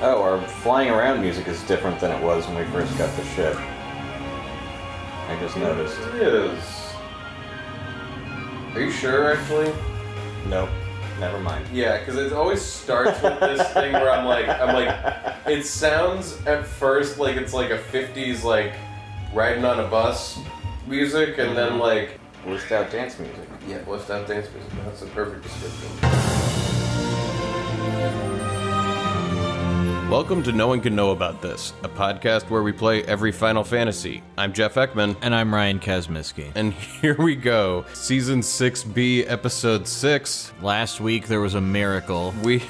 Oh, our flying around music is different than it was when we first got the ship. I just noticed. It is. Are you sure, actually? Nope. Never mind. Yeah, because it always starts with this thing where I'm like, it sounds at first like it's like a 50s, like, riding on a bus music, and then, like... Blissed out dance music. Yeah, blissed out dance music. That's a perfect description. Welcome to No One Can Know About This, a podcast where we play every Final Fantasy. I'm Jeff Ekman. And I'm Ryan Kazmiski. And here we go. Season 6B, Episode 6. Last week there was a miracle. We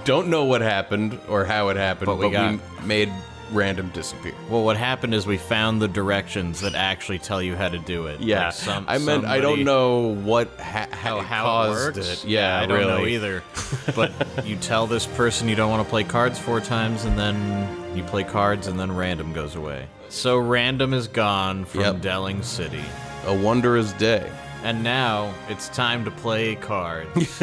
don't know what happened or how it happened, but we made random disappear. Well, what happened is we found the directions that actually tell you how to do it. Yeah, like I don't know what how it caused works. it. Yeah, I don't really. know either. But you tell this person you don't want to play cards 4 times, and then you play cards, and then random goes away. So random is gone from Delling City. A wondrous day. And now it's time to play cards.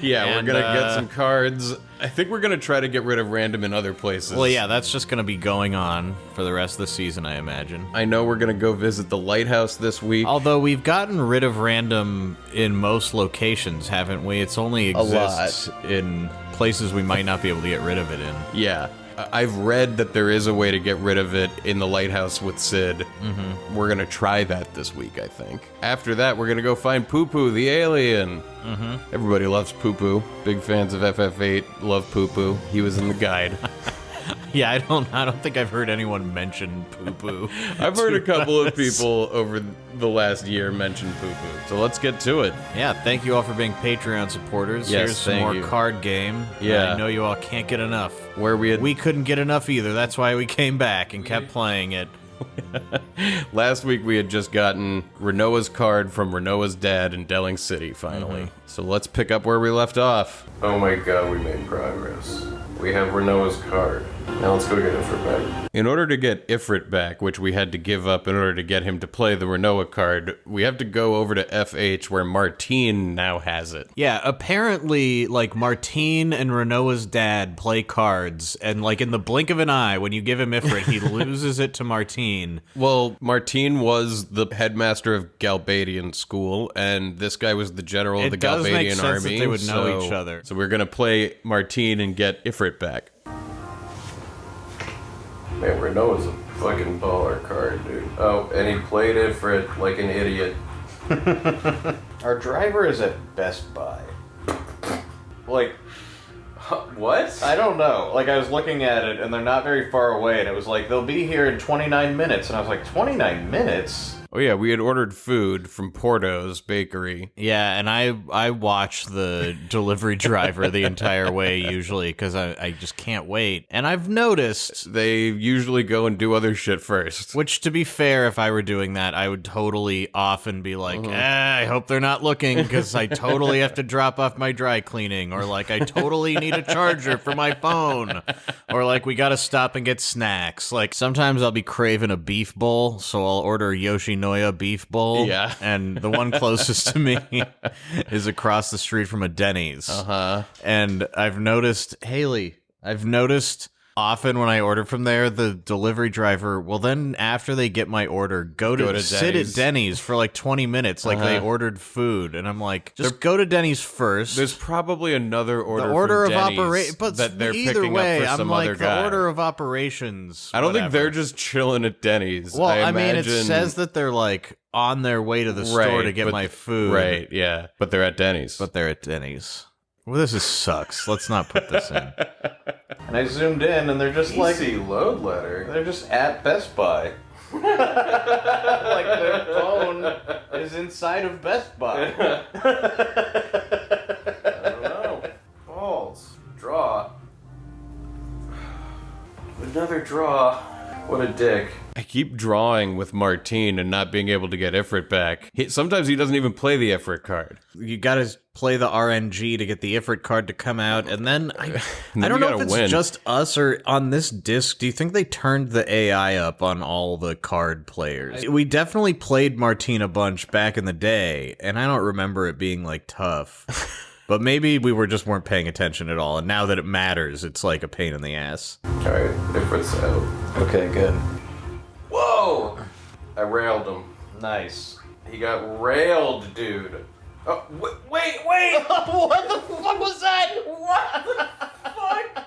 Yeah, we're gonna get some cards. I think we're gonna try to get rid of random in other places. Well, yeah, that's just gonna be going on for the rest of the season, I imagine. I know we're gonna go visit the lighthouse this week. Although we've gotten rid of random in most locations, haven't we? It's only exists in places we might not be able to get rid of it in. Yeah. I've read that there is a way to get rid of it in the lighthouse with Sid. Mm-hmm. We're gonna try that this week, I think. After that, we're gonna go find Pupu, the alien. Mm-hmm. Everybody loves Pupu. Big fans of FF8 love Pupu. He was in the guide. Yeah, I don't think I've heard anyone mention Pupu. I've heard a couple of people over the last year mention Pupu. So let's get to it. Yeah, thank you all for being Patreon supporters. Yes, here's some more card game. Yeah. I know you all can't get enough. We couldn't get enough either. That's why we came back and kept playing it. Last week we had just gotten Renoa's card from Renoa's dad in Delling City, finally. Mm-hmm. So let's pick up where we left off. Oh my god, we made progress. We have Renoa's card. Now let's go get Ifrit back. In order to get Ifrit back, which we had to give up in order to get him to play the Renoa card, we have to go over to FH where Martine now has it. Yeah, apparently, like, Martine and Renoa's dad play cards, and, like, in the blink of an eye, when you give him Ifrit, he loses it to Martine. Well, Martine was the headmaster of Galbadian School, and this guy was the general of the Galbadian army. It does make sense that they would know each other. So we're gonna play Martine and get Ifrit back. Man, Renoa's a fucking baller card, dude. Oh, and he played Ifrit like an idiot. Our driver is at Best Buy. Like... What? I don't know. Like, I was looking at it, and they're not very far away, and it was like, they'll be here in 29 minutes. And I was like, 29 minutes? Oh yeah, we had ordered food from Porto's Bakery. Yeah, and I watch the delivery driver the entire way usually because I just can't wait. And I've noticed they usually go and do other shit first. Which, to be fair, if I were doing that, I would totally often be like, I hope they're not looking because I totally have to drop off my dry cleaning, or like I totally need a charger for my phone, or like we gotta stop and get snacks. Like sometimes I'll be craving a beef bowl, so I'll order a Yoshinoya beef bowl. Yeah. And the one closest to me is across the street from a Denny's. Uh-huh. And I've noticed often when I order from there, the delivery driver will then, after they get my order, go to sit at Denny's for like 20 minutes like they ordered food. And I'm like, just go to Denny's first. There's probably another order the order from of Denny's operation, but that they're either picking way, up for some I'm like, other guy. the order of operations. I don't whatever. think they're just chilling at Denny's. Well, I mean, imagine... it says that they're like on their way to the store to get my food. Right, yeah. But they're at Denny's. Well, this sucks. Let's not put this in. And I zoomed in, and they're just like... Easy load letter. They're just at Best Buy. Like, their phone is inside of Best Buy. I don't know. Balls. Draw. Another draw. What a dick. I keep drawing with Martine and not being able to get Ifrit back. Sometimes he doesn't even play the Ifrit card. You gotta play the RNG to get the Ifrit card to come out, and then I don't know if it's just us or on this disc. Do you think they turned the AI up on all the card players? We definitely played Martine a bunch back in the day, and I don't remember it being like tough. But maybe we weren't paying attention at all, and now that it matters, it's like a pain in the ass. Alright, Ifrit's out. Okay, good. Whoa! I railed him. Nice. He got railed, dude. Oh, wait! What the fuck was that? What the fuck?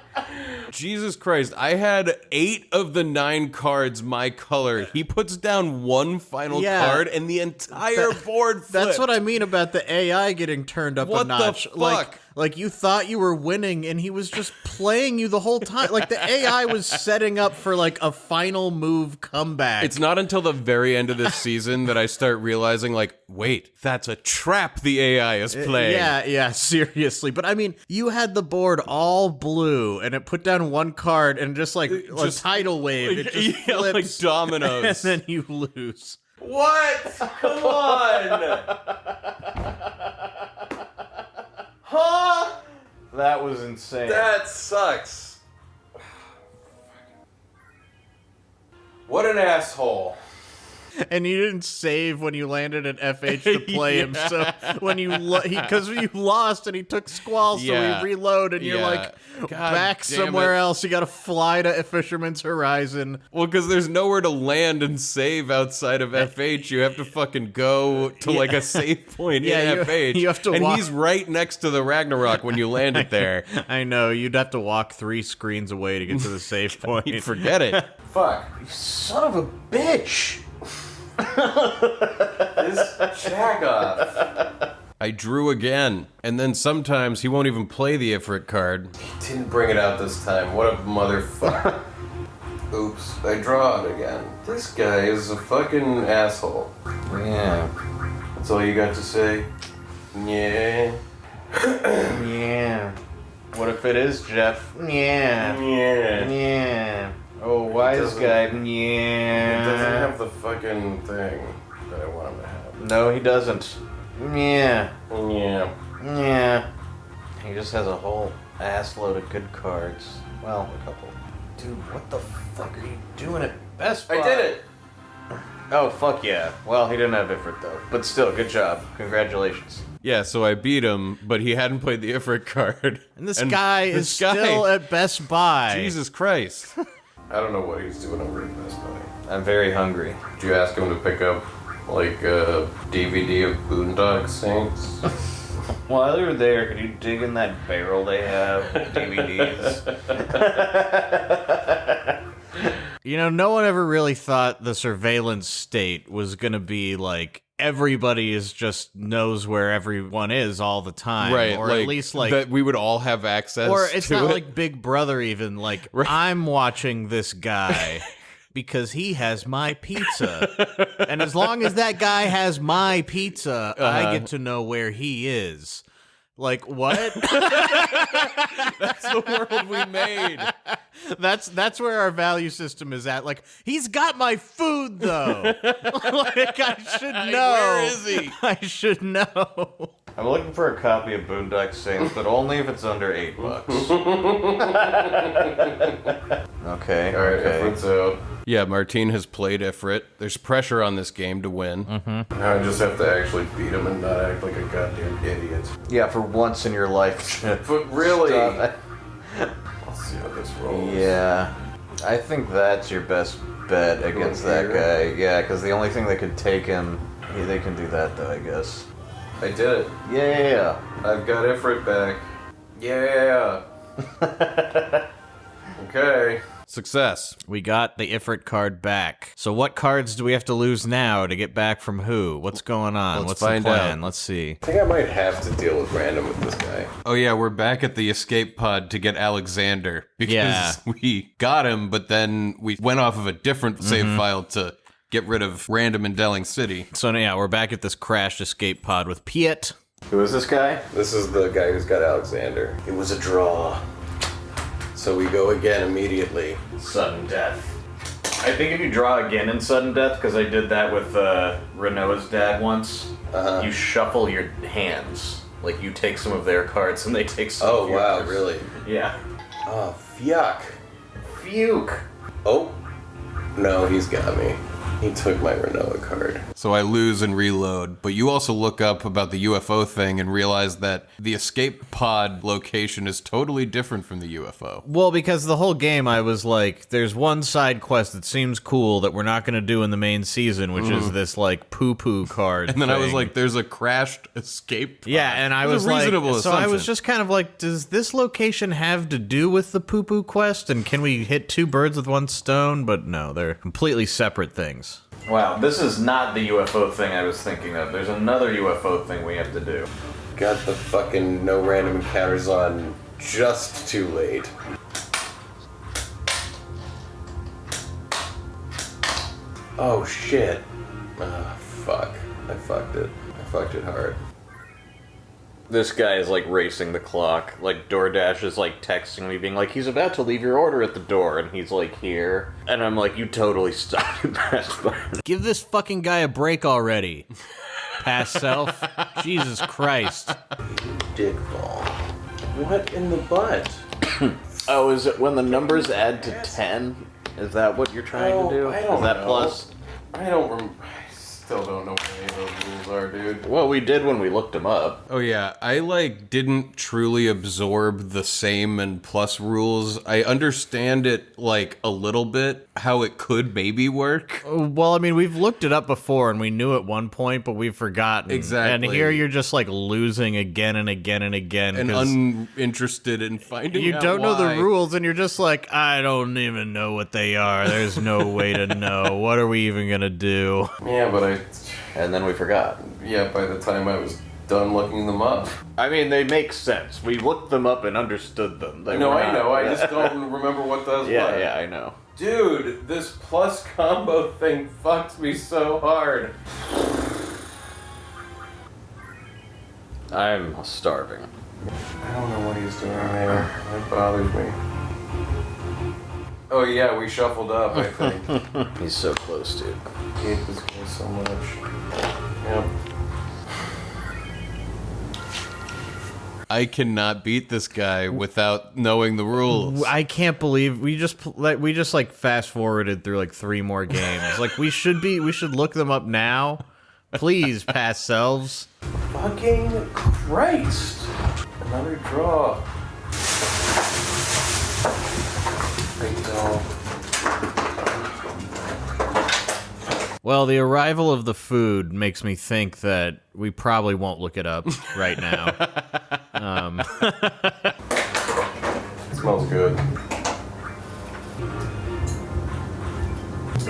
Jesus Christ, I had 8 of the 9 cards my color. He puts down one final card and the entire board flipped. That's what I mean about the AI getting turned up What a notch. the fuck? Like you thought you were winning and he was just playing you the whole time. Like the AI was setting up for like a final move comeback. It's not until the very end of this season that I start realizing, like, wait, that's a trap the AI is playing. Yeah, seriously. But I mean, you had the board all blue and it put down one card and just like a tidal wave. It just flips, like dominoes. and then you lose. What? Come on! Huh? That was insane. That sucks. What an asshole. And you didn't save when you landed at FH to play him. So when because you lost and he took Squall, so he reload, and you're like back somewhere else. You got to fly to Fisherman's Horizon. Well, because there's nowhere to land and save outside of FH. You have to fucking go to like a save point in FH. You have to and walk. He's right next to the Ragnarok when you land it there. I know. You'd have to walk 3 screens away to get to the save point. You'd forget it. Fuck. You son of a bitch. This jagoff. I drew again, and then sometimes he won't even play the Ifrit card. He didn't bring it out this time. What a motherfucker. Oops, I draw it again. This guy is a fucking asshole. Yeah. That's all you got to say? Yeah. Yeah. What if it is Jeff? Yeah. Yeah. Yeah. Oh, wise guy. Yeah. It doesn't have the fucking thing that I want him to have. No, he doesn't. Yeah. Yeah. Yeah. He just has a whole ass load of good cards. Well, a couple. Dude, what the fuck are you doing at Best Buy? I did it! Oh, fuck yeah. Well, he didn't have Ifrit, though. But still, good job. Congratulations. Yeah, so I beat him, but he hadn't played the Ifrit card. And this guy is still at Best Buy. Jesus Christ. I don't know what he's doing over at Best Buy. I'm very hungry. Did you ask him to pick up, like, a DVD of Boondock Saints? While you're there, could you dig in that barrel they have with DVDs? You know, no one ever really thought the surveillance state was gonna be like everybody is just knows where everyone is all the time, Right, or like, at least like that we would all have access or it's to not it. like Big Brother even like Right. I'm watching this guy because he has my pizza, and as long as that guy has my pizza, I get to know where he is. Like what? That's the world we made. That's where our value system is at. Like, he's got my food though. Like, I should know. Where is he? I should know. I'm looking for a copy of Boondock Saints, but only if it's under $8. Okay. All right, okay. Ifrit's out. Yeah, Martine has played Ifrit. There's pressure on this game to win. Now I just have to actually beat him and not act like a goddamn idiot. Yeah, for once in your life. But really, Stop. let's see how this rolls. Yeah. I think that's your best bet against that guy. Yeah, because the only thing that could take him, they can do that though, I guess. I did it. Yeah. I've got Ifrit back. Yeah. Okay. Success. We got the Ifrit card back. So what cards do we have to lose now to get back from who? What's going on? Let's What's find the plan? out. Let's see. I think I might have to deal with random with this guy. Oh yeah, we're back at the escape pod to get Alexander. Because we got him, but then we went off of a different save file to get rid of random in Delling City. So yeah, we're back at this crashed escape pod with Piet. Who is this guy? This is the guy who's got Alexander. It was a draw. So we go again immediately. Sudden death. I think if you draw again in sudden death, because I did that with Renault's dad once, you shuffle your hands. Like you take some of their cards and they take some of yours. Oh wow, really? Yeah. Oh, yuck. Fuke. Oh. No, he's got me. He took my Renoa card. So I lose and reload. But you also look up about the UFO thing and realize that the escape pod location is totally different from the UFO. Well, because the whole game I was like, there's one side quest that seems cool that we're not going to do in the main season, which is this like Pupu card. And then I was like, there's a crashed escape pod. Yeah, and I was like, reasonable so I was assumption. just kind of like, does this location have to do with the Pupu quest? And can we hit two birds with one stone? But no, they're completely separate things. Wow, this is not the UFO thing I was thinking of. There's another UFO thing we have to do. Got the fucking no random encounters on just too late. Oh shit. Ah, fuck. I fucked it. I fucked it hard. This guy is like racing the clock. Like DoorDash is like texting me being like, he's about to leave your order at the door and he's like here. And I'm like, you totally stopped at Best Buy. Give this fucking guy a break already. Past self. Jesus Christ. Dick ball. What in the butt? Oh, is it when the numbers add to 10? Is that what you're trying to do? I don't Is that know. plus? I don't remember. I still don't know what any of those rules are, dude. Well, we did when we looked them up. Oh yeah, I like didn't truly absorb the same and plus rules. I understand it like a little bit, how it could maybe work. Well, I mean, we've looked it up before and we knew at one point, but we've forgotten. Exactly. And here you're just like losing again and again and again. And 'cause uninterested in finding you out don't know why. the rules and you're just like, I don't even know what they are. There's no way to know. What are we even gonna do? Yeah, but And then we forgot. by the time I was done looking them up. I mean, they make sense. We looked them up and understood them. They No, were I not- know. I just don't remember what those Yeah, were. yeah, I know. Dude, this plus combo thing fucks me so hard. I'm starving. I don't know what he's doing there. That bothers me. Oh yeah, we shuffled up, I think. He's so close, dude. I hate this guy so much. Yep. I cannot beat this guy without knowing the rules. I can't believe we just like fast forwarded through like 3 more games. Like we should look them up now. Please, past selves. Fucking Christ! Another draw. I don't. Well, the arrival of the food makes me think that we probably won't look it up right now. It smells good.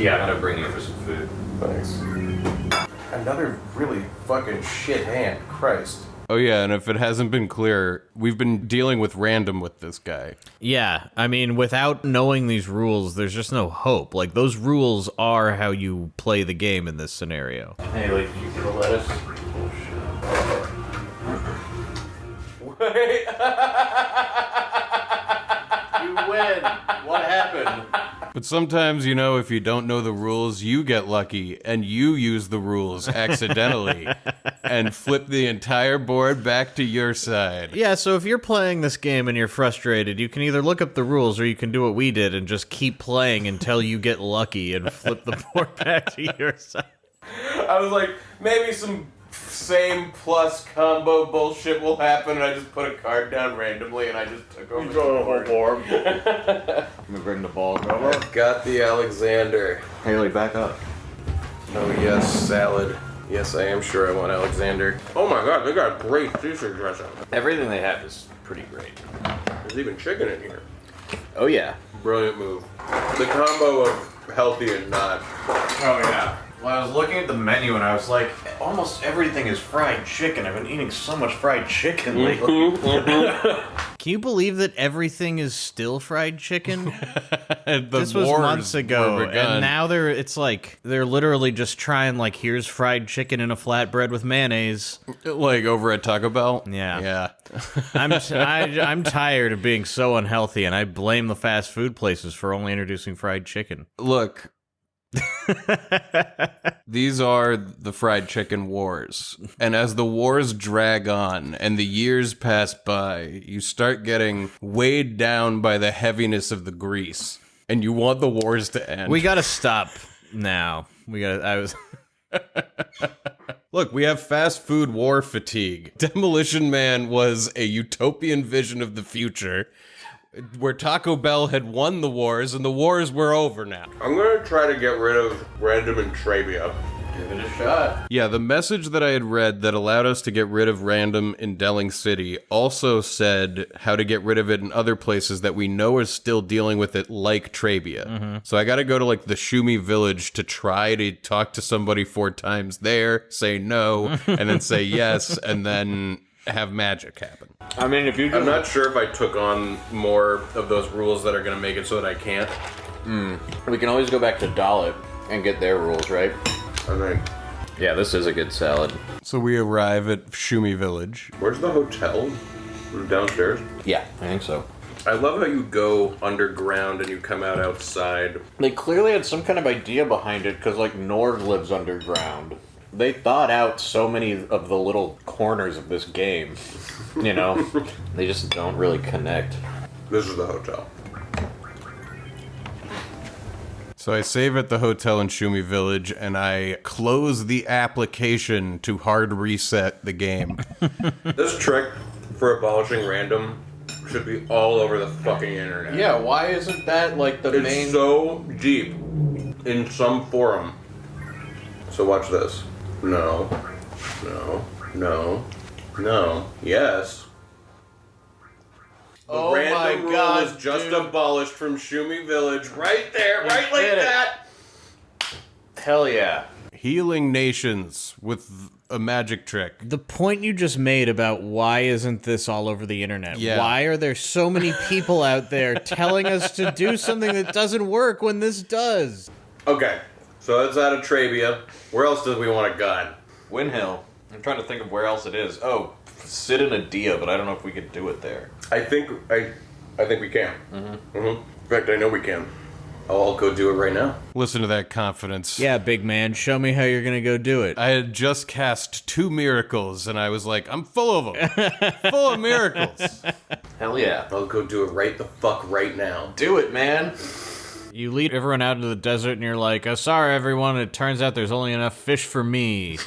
Yeah, I'm gonna bring you for some food. Thanks. Another really fucking shit hand. Christ. Oh yeah, and if it hasn't been clear, we've been dealing with random with this guy. Yeah, I mean, without knowing these rules, there's just no hope. Like, those rules are how you play the game in this scenario. Hey, like, did you get a lettuce? Wait. You win! What happened? But sometimes, you know, if you don't know the rules, you get lucky and you use the rules accidentally and flip the entire board back to your side. Yeah, so if you're playing this game and you're frustrated, you can either look up the rules or you can do what we did and just keep playing until you get lucky and flip the board back to your side. I was like, maybe some same plus combo bullshit will happen, and I just put a card down randomly, and I just took over the board. I'm gonna bring the ball over. Got the Alexander. Haley, back up. Oh yes, salad. Yes, I am sure I want Alexander. Oh my god, they got great Caesar dressing. Everything they have is pretty great. There's even chicken in here. Oh, yeah. Brilliant move. The combo of healthy and not. Oh, yeah. Well, I was looking at the menu and I was like, almost everything is fried chicken. I've been eating so much fried chicken lately. Can you believe that everything is still fried chicken? This was wars months ago, were begun. and now they're literally just trying, like, here's fried chicken in a flatbread with mayonnaise. Like over at Taco Bell? Yeah. Yeah. I'm tired of being so unhealthy, and I blame the fast food places for only introducing fried chicken. Look, these are the fried chicken wars. And as the wars drag on and the years pass by, you start getting weighed down by the heaviness of the grease. And you want the wars to end. We gotta stop No, we got. I was. Look, we have fast food war fatigue. Demolition Man was a utopian vision of the future where Taco Bell had won the wars and the wars were over now. I'm gonna try to get rid of random and trivia. Give it a shot. Yeah, the message that I had read that allowed us to get rid of random in Delling City also said how to get rid of it in other places that we know are still dealing with it, like Trabia. So I gotta go to, like, the Shumi village to try to talk to somebody 4 times there, say no, and then say yes, and then have magic happen. I mean, if you I'm not sure if I took on more of those rules that are gonna make it so that I can't. we can always go back to Dalit and get their rules, right? I think. Yeah, this is a good salad. So we arrive at Shumi village. Where's the hotel? Downstairs? Yeah, I think so. I love how you go underground and you come out outside. They clearly had some kind of idea behind it, because, like, Nord lives underground. They thought out so many of the little corners of this game, you know? They just don't really connect. This is the hotel. So I save at the hotel in Shumi Village, and I close the application to hard reset the game. This trick for abolishing random should be all over the fucking internet. Yeah, why isn't that, like, the It's so deep in some forum. So watch this. No. No. No. No. Yes. The Oh random my rule God, is just dude. abolished from Shumi Village. Right there. Right like did it. that. Hell yeah. Healing nations with a magic trick. The point you just made about why isn't this all over the internet? Yeah. Why are there so many people out there telling us to do something that doesn't work when this does? Okay. So that's out of Trabia. Where else do we want a gun? Windhill. I'm trying to think of where else it is. Oh, sit in a dia, but I don't know if we could do it there. I think we can. In fact, I know we can. I'll go do it right now. Listen to that confidence. Yeah, big man, show me how you're gonna go do it. I had just cast 2 miracles, and I was like, I'm full of them. Full of miracles. Hell yeah. I'll go do it right the fuck right now. Do it, man. You lead everyone out into the desert and you're like, oh, sorry everyone, it turns out there's only enough fish for me.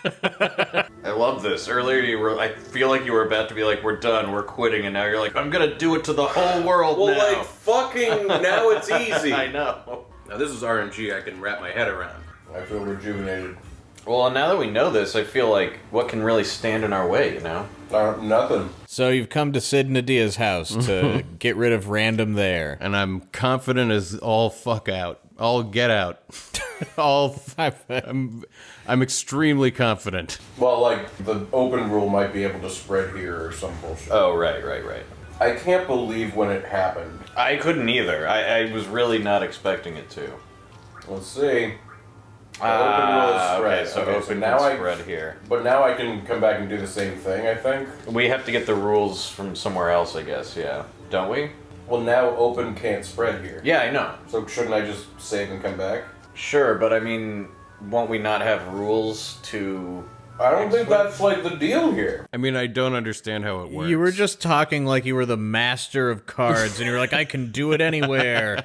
I love this. Earlier, I feel like you were about to be like, we're done, we're quitting, and now you're like, I'm gonna do it to the whole world Well, now. like, fucking, now it's easy. I know. Now, this is RNG I can wrap my head around. I feel rejuvenated. Well, now that we know this, I feel like what can really stand in our way, you know? Nothing. So you've come to Sid Nadia's house to get rid of random there. And I'm confident as all fuck out. All get out. I'm extremely confident. Well, like, the open rule might be able to spread here or some bullshit. Oh, right. I can't believe when it happened. I couldn't either. I was really not expecting it to. Let's see. The open rule is spread. Okay, so Okay, open now can spread here. But now I can come back and do the same thing, I think. We have to get the rules from somewhere else, I guess, yeah. Don't we? Well, now open can't spread here. Yeah, I know. So shouldn't I just save and come back? Sure, but I mean, won't we not have rules to... I don't think that's, like, the deal here. I mean, I don't understand how it works. You were just talking like you were the master of cards, and you were like, I can do it anywhere.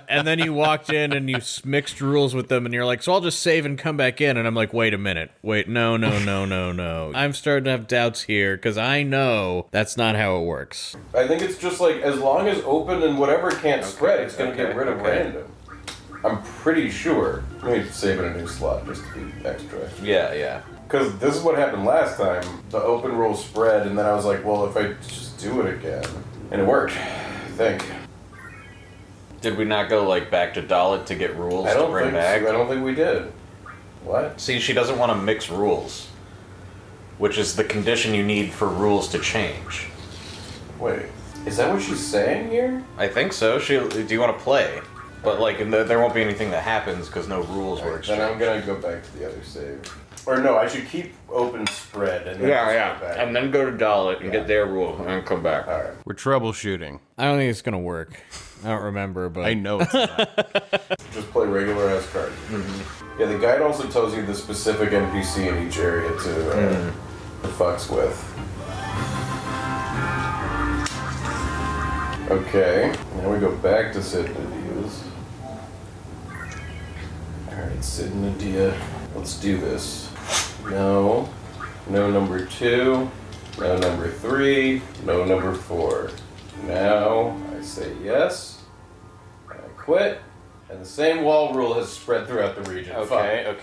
And then you walked in and you mixed rules with them, and you're like, so I'll just save and come back in. And I'm like, wait a minute. Wait, no. I'm starting to have doubts here, because I know that's not how it works. I think it's just, like, as long as open and whatever can't spread, it's going to get rid of random. I'm pretty sure. Let me save in a new slot just to be extra. Yeah. Because this is what happened last time. The open rule spread, and then I was like, well, if I just do it again. And it worked, I think. Did we not go, like, back to Dalit to get rules to bring back? I don't think we did. What? See, she doesn't want to mix rules, which is the condition you need for rules to change. Wait. Is that what she's saying here? I think so. Do you want to play? But, like, there won't be anything that happens because no rules were exchanged. Then I'm going to go back to the other save. Or no, I should keep open spread and then just go back. And then go to Dalit and get their rule and then come back. Alright. We're troubleshooting. I don't think it's going to work. I don't remember, but... I know it's not. Just play regular ass cards. Yeah, the guide also tells you the specific NPC in each area to fucks with. Okay, now we go back to Sid Nadia's. Alright, Sid and Nadia. Let's do this. No. No number 2. No number 3. No number 4. Now I say yes. And I quit. And the same wall rule has spread throughout the region. Okay. Well,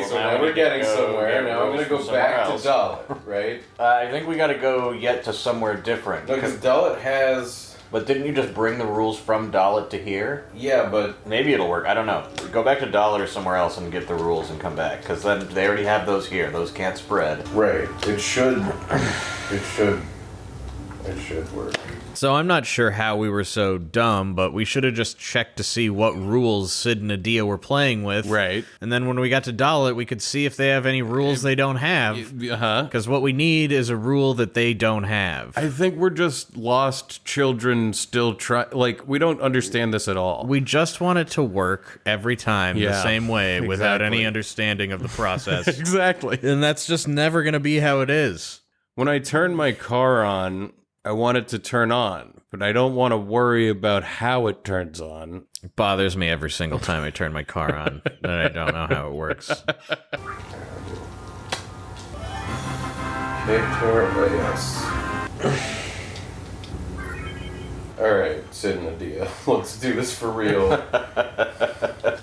so now we're getting somewhere. Now I'm going to go back to Dalit, right? I think we gotta go yet to somewhere different. No, because Dalit has... But didn't you just bring the rules from Dalit to here? Yeah, but... Maybe it'll work. I don't know. Go back to Dalit or somewhere else and get the rules and come back. Because then they already have those here. Those can't spread. Right. It should work. So I'm not sure how we were so dumb, but we should have just checked to see what rules Sid and Nadia were playing with. Right. And then when we got to Dalit, we could see if they have any rules they don't have. Uh-huh. Because what we need is a rule that they don't have. I think we're just lost children still like, we don't understand this at all. We just want it to work every time the same way without any understanding of the process. Exactly. And that's just never going to be how it is. When I turn my car on, I want it to turn on, but I don't want to worry about how it turns on. It bothers me every single time I turn my car on that I don't know how it works. yes. Alright, Sid and Nadia, let's do this for real.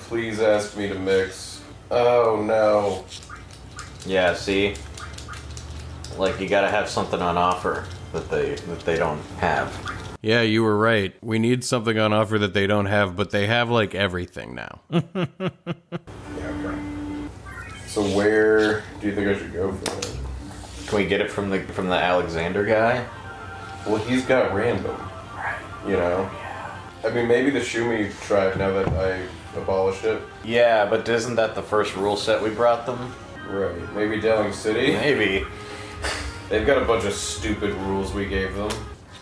Please ask me to mix. Oh no. Yeah, see? Like, you gotta have something on offer that they don't have. Yeah, you were right. We need something on offer that they don't have, but they have, like, everything now. Yeah, okay. So where do you think I should go for it? Can we get it from the Alexander guy? Well, he's got random. You know? I mean, maybe the Shumi tribe, now that I abolished it. Yeah, but isn't that the first rule set we brought them? Right. Maybe Delling City? Maybe. They've got a bunch of stupid rules we gave them.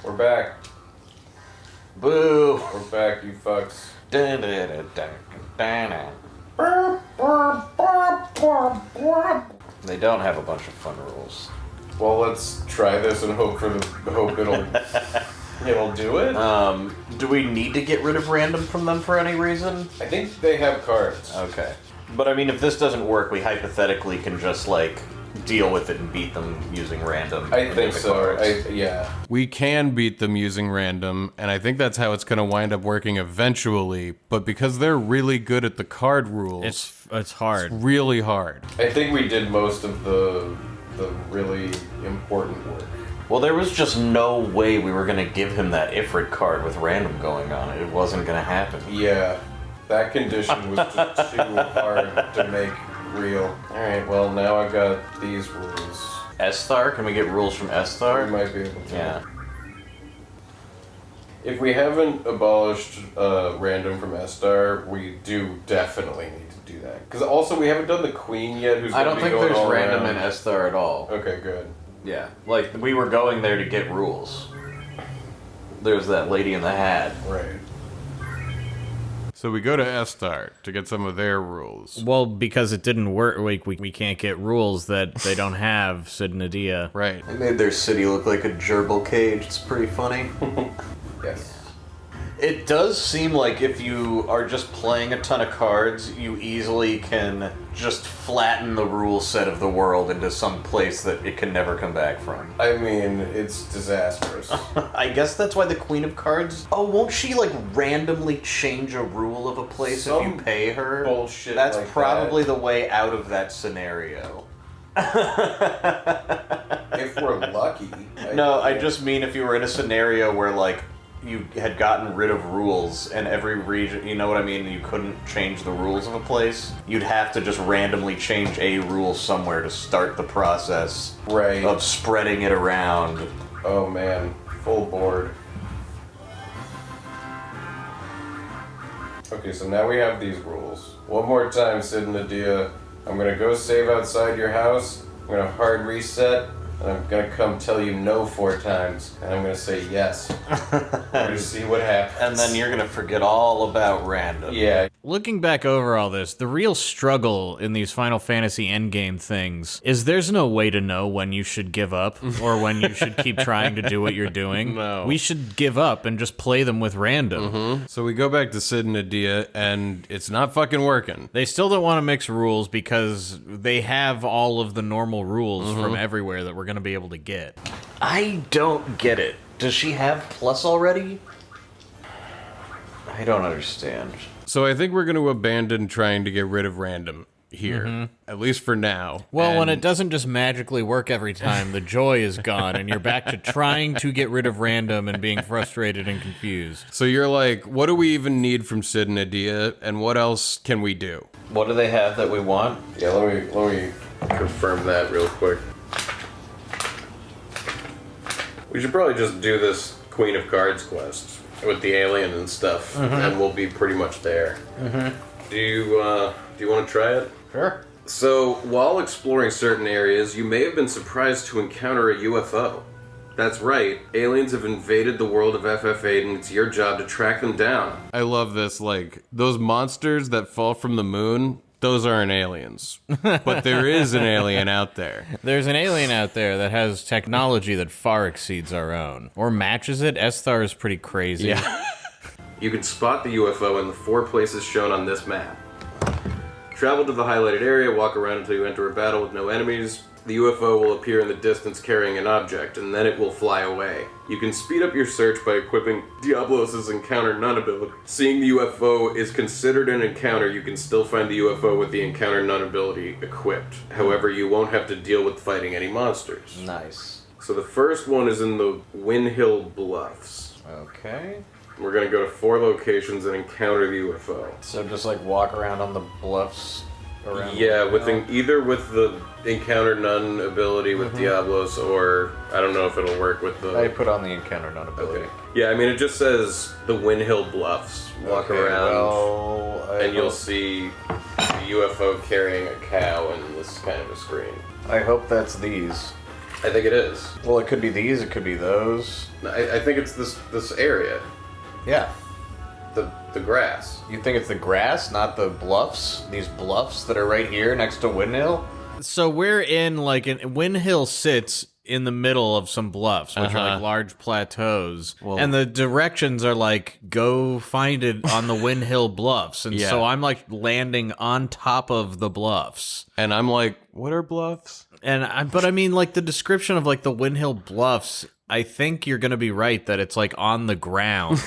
We're back. Boo! We're back, you fucks. They don't have a bunch of fun rules. Well, let's try this and hope it'll do it. Do we need to get rid of random from them for any reason? I think they have cards. Okay. But I mean, if this doesn't work, we hypothetically can just, like, deal with it and beat them using random. I think so. Yeah. We can beat them using random, and I think that's how it's going to wind up working eventually, but because they're really good at the card rules... It's hard. It's really hard. I think we did most of the really important work. Well, there was just no way we were going to give him that Ifrit card with random going on it. It wasn't going to happen. Yeah. That condition was just too hard to make real. Alright, well, now I've got these rules. Esthar? Can we get rules from We Esthar? might be able to. Yeah. If we haven't abolished random from Estar, we do definitely need to do that. Because also, we haven't done the Queen yet, who's I going don't to be think going there's all random around. in Esthar at all. Okay, good. Yeah. Like, we were going there to get rules. There's that lady in the hat. Right. So we go to Estar to get some of their rules. Well, because it didn't work, we can't get rules that they don't have, Sid and Nadia. Right. They made their city look like a gerbil cage. It's pretty funny. Yes. It does seem like if you are just playing a ton of cards, you easily can just flatten the rule set of the world into some place that it can never come back from. I mean, it's disastrous. I guess that's why the Queen of Cards... Oh, won't she, like, randomly change a rule of a place if you pay her? Bullshit That's like probably the way out of that scenario. If we're lucky. I just mean if you were in a scenario where, like, you had gotten rid of rules and every region, you know what I mean, you couldn't change the rules of a place, you'd have to just randomly change a rule somewhere to start the process of spreading it around. Oh man, full board. Okay, so now we have these rules. One more time, Sid and Nadia. I'm gonna go save outside your house. I'm gonna hard reset. And I'm gonna come tell you no 4 times, and I'm gonna say yes. We're gonna see what happens. And then you're gonna forget all about random. Yeah. Looking back over all this, the real struggle in these Final Fantasy endgame things is there's no way to know when you should give up or when you should keep trying to do what you're doing. No. We should give up and just play them with random. So we go back to Sid and Adia, and it's not fucking working. They still don't want to mix rules because they have all of the normal rules from everywhere that we're going to be able to get. I don't get it. Does she have plus already? I don't understand. So I think we're going to abandon trying to get rid of random here, at least for now. Well, when And- it doesn't just magically work every time, the joy is gone, and you're back to trying to get rid of random and being frustrated and confused. So you're like, what do we even need from Sid and Adia, and what else can we do? What do they have that we want? Yeah, let me confirm that real quick. We should probably just do this Queen of Cards quest with the alien and stuff, and we'll be pretty much there. Do you want to try it? Sure. So, while exploring certain areas, you may have been surprised to encounter a UFO. That's right, aliens have invaded the world of FF8 and it's your job to track them down. I love this, like, those monsters that fall from the moon, those aren't aliens. But there is an alien out there. There's an alien out there that has technology that far exceeds our own. Or matches it. Esthar is pretty crazy. Yeah. You can spot the UFO in the 4 places shown on this map. Travel to the highlighted area, walk around until you enter a battle with no enemies. The UFO will appear in the distance carrying an object, and then it will fly away. You can speed up your search by equipping Diablos' Encounter None ability. Seeing the UFO is considered an encounter, you can still find the UFO with the Encounter None ability equipped. However, you won't have to deal with fighting any monsters. Nice. So the first one is in the Windhill Bluffs. Okay. We're gonna go to 4 locations and encounter the UFO. So just like walk around on the bluffs around. Yeah, either with the Encounter None ability with Diablos, or I don't know if it'll work with the. I put on the encounter none ability. Okay. Yeah, I mean it just says the Windhill Bluffs. Walk Okay, around, well, and you'll see the UFO carrying a cow in this kind of a screen. I hope that's these. I think it is. Well, it could be these. It could be those. I think it's this area, Yeah. the grass. You think it's the grass, not the bluffs? These bluffs that are right here next to Windhill? So we're in, like, Windhill sits in the middle of some bluffs, which are like large plateaus. And the directions are like, go find it on the Windhill Bluffs. And so I'm like landing on top of the bluffs. And I'm like, what are bluffs? But I mean, like, the description of like the Windhill Bluffs, I think you're going to be right that it's like on the ground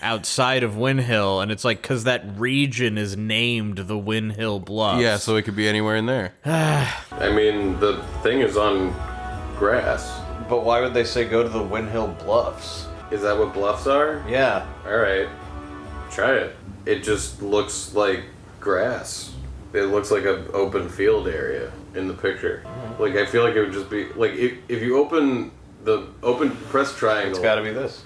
outside of Windhill. And it's like, because that region is named the Windhill Bluffs. Yeah, so it could be anywhere in there. I mean, the thing is on grass. But why would they say go to the Windhill Bluffs? Is that what bluffs are? Yeah. Alright. Try it. It just looks like grass. It looks like an open field area in the picture. Like, I feel like it would just be, like, if you press triangle. It's gotta be this.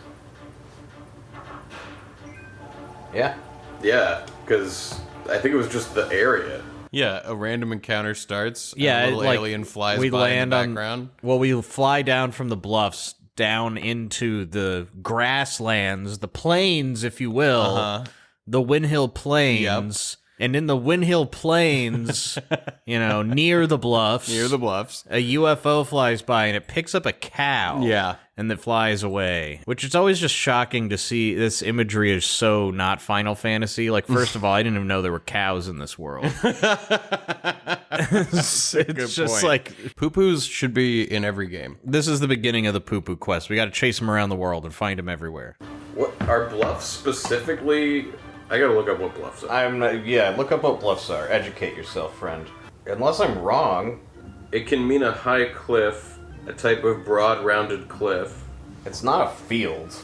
Yeah. Yeah, because I think it was just the area. Yeah, a random encounter starts. Yeah, and a little like, alien flies we by land in the background. Well, we fly down from the bluffs down into the grasslands, the plains, if you will, the Windhill Plains. And in the Windhill Plains, you know, near the bluffs, Near the bluffs. a UFO flies by and it picks up a cow. Yeah. And it flies away. Which is always just shocking to see. This imagery is so not Final Fantasy. Like, first of all, I didn't even know there were cows in this world. It's just point. like, Pupus should be in every game. this is the beginning of the Pupu quest. We got to chase him around the world and find him everywhere. What are bluffs specifically? I gotta look up what bluffs are. Yeah, look up what bluffs are. Educate yourself, friend. Unless I'm wrong, It can mean a high cliff, a type of broad, rounded cliff. it's not a field.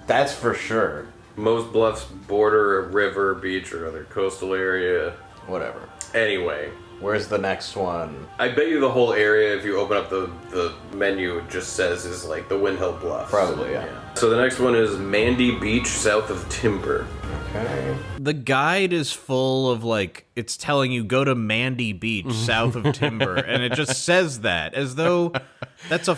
That's for sure. Most bluffs border a river, beach, or other coastal area. Whatever. Anyway, Where's the next one? I bet you the whole area, if you open up the menu, it just says is like the Windhill Bluffs. Probably, yeah. So the next one is Mandy Beach, south of Timber. Okay. The guide is full of like, it's telling you go to Mandy Beach south of Timber, and it just says that as though that's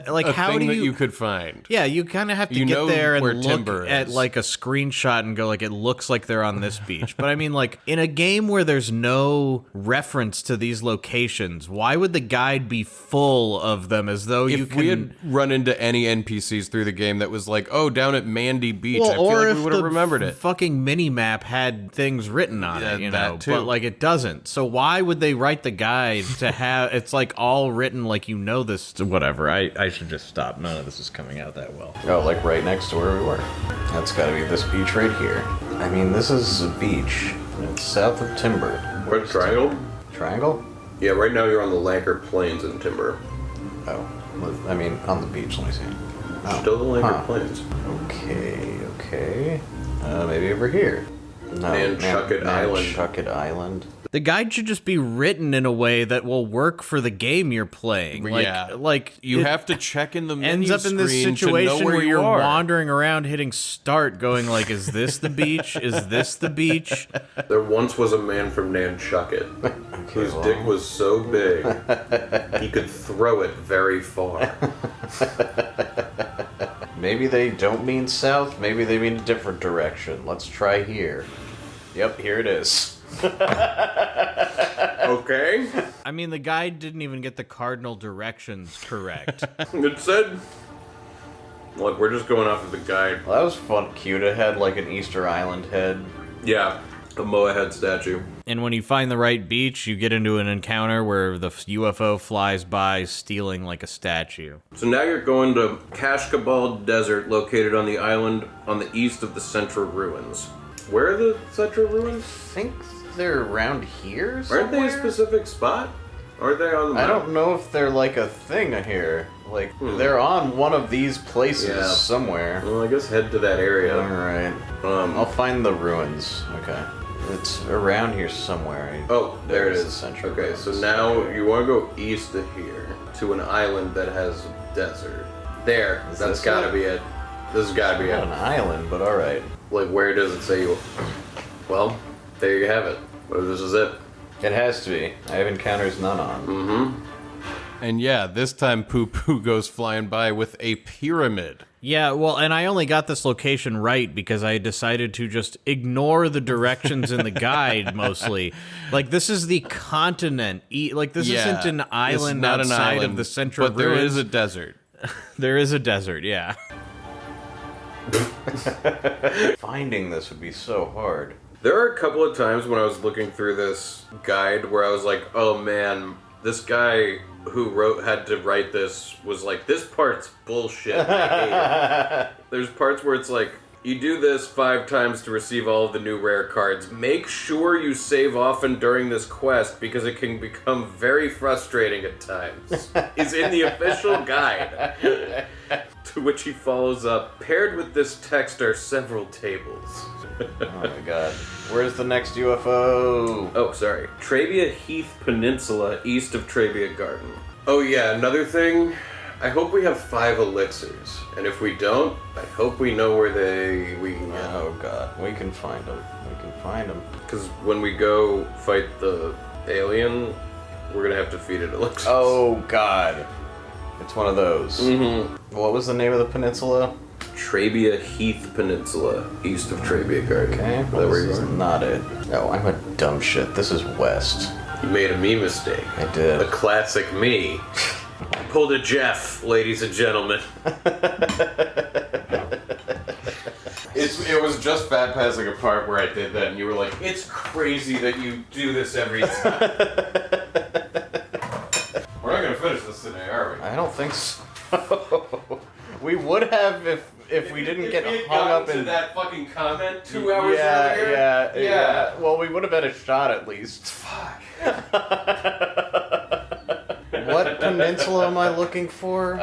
like A how thing do that you? you could find. Yeah, you kind of have to You get know there and where look Timber at is. like a screenshot and go like, it looks like they're on this beach. But I mean, like in a game where there's no reference to these locations, why would the guide be full of them as though you If can? we had run into any NPCs through the game that was like, oh, down at Mandy Beach, Well, I feel or like if we would have the remembered it. fucking mini map had things written on Yeah, it, you that know, too. but like it doesn't. So why would they write the guide to have it's like all written like you know this? Whatever. I should just stop. None of this is coming out that well. Oh, like right next to where we were. That's gotta be this beach right here. I mean, this is a beach. It's south of Timber. What, Triangle? Triangle? Yeah, right now you're on the Lanker Plains in Timber. Oh, I mean, on the beach, let me see. Oh. Still the Lanker Huh. Plains. Okay. Maybe over here. No, Nantucket Island. Nantucket Island. The guide should just be written in a way that will work for the game you're playing. Like, Yeah. like You it have to check in the menu ends up in this screen to know situation where you you're are. wandering around hitting start, going like, "Is this the beach? Is this the beach?" There once was a man from Nantucket whose well. dick was so big he could throw it very far. Maybe they don't mean south, maybe they mean a different direction. Let's try here. Yep, here it is. Okay? I mean, the guide didn't even get the cardinal directions correct. It said... Look, we're just going off of the guide. Well, that was fun. Cute. It had like an Easter Island head. Yeah, a Moa head statue. And when you find the right beach, you get into an encounter where the UFO flies by stealing like a statue. So now you're going to Kashkabal Desert, located on the island on the east of the Central Ruins. Where are the Central Ruins? I think they're around here somewhere? Aren't they a specific spot? Aren't they on the map? I don't know if they're like a thing here. Like, they're on one of these places Yeah. somewhere. Well, I guess head to that area. Alright. I'll find the ruins. Okay. It's around here somewhere. Oh, there it There's the is. Central Okay, Ruins. so now you want to go east of here to an island that has a desert. There, Is that's this gotta it? be it. This has gotta be Not it. an island, but alright. Like, where does it say you? Well, there you have it. Well, this is it. It has to be. I have encounters none on. And yeah, this time Pupu goes flying by with a pyramid. Yeah, well, and I only got this location right because I decided to just ignore the directions in the guide mostly. Like, this is the continent. Like, this Yeah, isn't an it's island not an outside island, of the Central but there Ruins. is a desert. There is a desert, yeah. Finding this would be so hard. There are a couple of times when I was looking through this guide where I was like, oh man, this guy who had to write this was like, this part's bullshit. I hate it. There's parts where it's like, you do this 5 times to receive all of the new rare cards. Make sure you save often during this quest because it can become very frustrating at times. Is in the official guide. To which he follows up, paired with this text are several tables. Oh my god. Where's the next UFO? Oh, sorry. Trabia Heath Peninsula, east of Trabia Garden. Oh yeah, another thing. I hope we have 5 elixirs. And if we don't, I hope we know where we can get them. Oh god. We can find them. We can find them. Because when we go fight the alien, we're gonna have to feed it elixirs. Oh god. It's one of those. Mm-hmm. What was the name of the peninsula? Trabia Heath Peninsula, east of Trabia Garden. Okay. Is that Well, where this you is are? not it. No, I'm a dumb shit. This is west. You made a me mistake. I did. A classic me. Pulled a Jeff, ladies and gentlemen. It was just Fat passing a part where I did that, and you were like, "It's crazy that you do this every time." We're not gonna finish this today, are we? I don't think so. We would have if we didn't get If hung up to in that fucking comment 2 hours yeah, earlier. yeah. Well, we would have had a shot at least. Fuck. What peninsula am I looking for?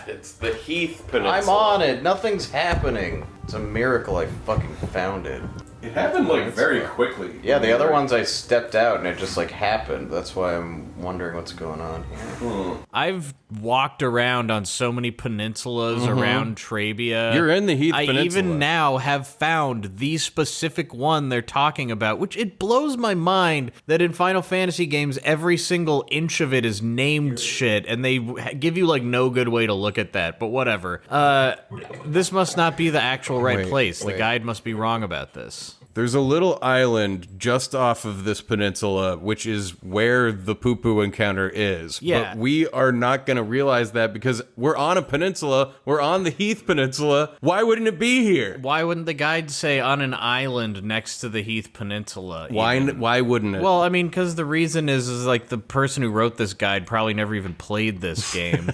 It's the Heath Peninsula. I'm on it. Nothing's happening. It's a miracle I fucking found it. It happened, like, very quickly. Yeah, the other ones I stepped out and it just, like, happened. That's why I'm wondering what's going on here. I've walked around on so many peninsulas around Trabia. You're in the Heath I Peninsula. even now have found the specific one they're talking about, which it blows my mind that in Final Fantasy games, every single inch of it is named shit, and they give you, like, no good way to look at that, but whatever. This must not be the actual right place. The guide must be wrong about this. There's a little island just off of this peninsula, which is where the Pupu encounter is. Yeah. But we are not going to realize that because we're on a peninsula. We're on the Heath Peninsula. Why wouldn't it be here? Why wouldn't the guide say on an island next to the Heath Peninsula? Why wouldn't it? Well, I mean, because the reason is like the person who wrote this guide probably never even played this game.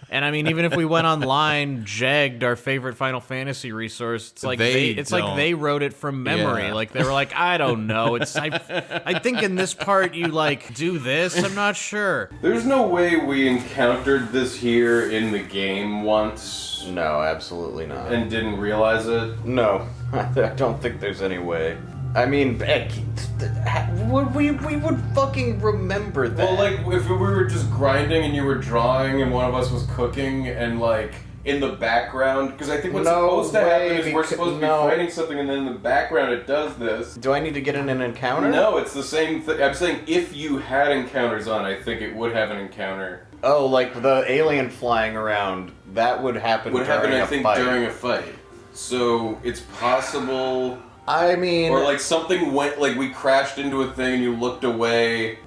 And I mean, even if we went online, Jegged, our favorite Final Fantasy resource, it's like they wrote it from memory. Yeah. Like they were like, I don't know. I think in this part you like do this. I'm not sure. There's no way we encountered this here in the game once No, absolutely not. and didn't realize it. No, I don't think there's any way. I mean, we would fucking remember that. Well, like, if we were just grinding and you were drawing and one of us was cooking and, like, in the background, because I think what's supposed to happen is we're supposed to be fighting something and then in the background it does this. Do I need to get in an encounter? No, it's the same thing. I'm saying if you had encounters on, I think it would have an encounter. Oh, like the alien flying around, that would happen during I a think, fight. during a fight. So, it's possible... I mean... Or, like, something went, like, we crashed into a thing and you looked away.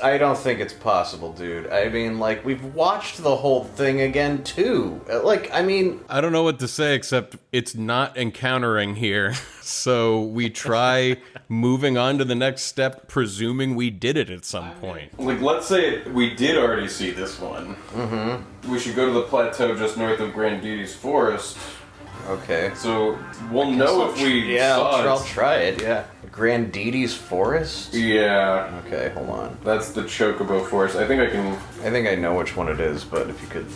I don't think it's possible, dude. I mean, like, we've watched the whole thing again, too. Like, I mean... I don't know what to say except it's not encountering here. So we try moving on to the next step, presuming we did it at some point. Like, let's say we did already see this one. Mm-hmm. We should go to the plateau just north of Grandidi's Forest. Okay. So we'll know if we saw it. I'll try it, yeah. Grandidi's Forest? Yeah. Okay, hold on. That's the Chocobo Forest. I think I know which one it is, but if you could...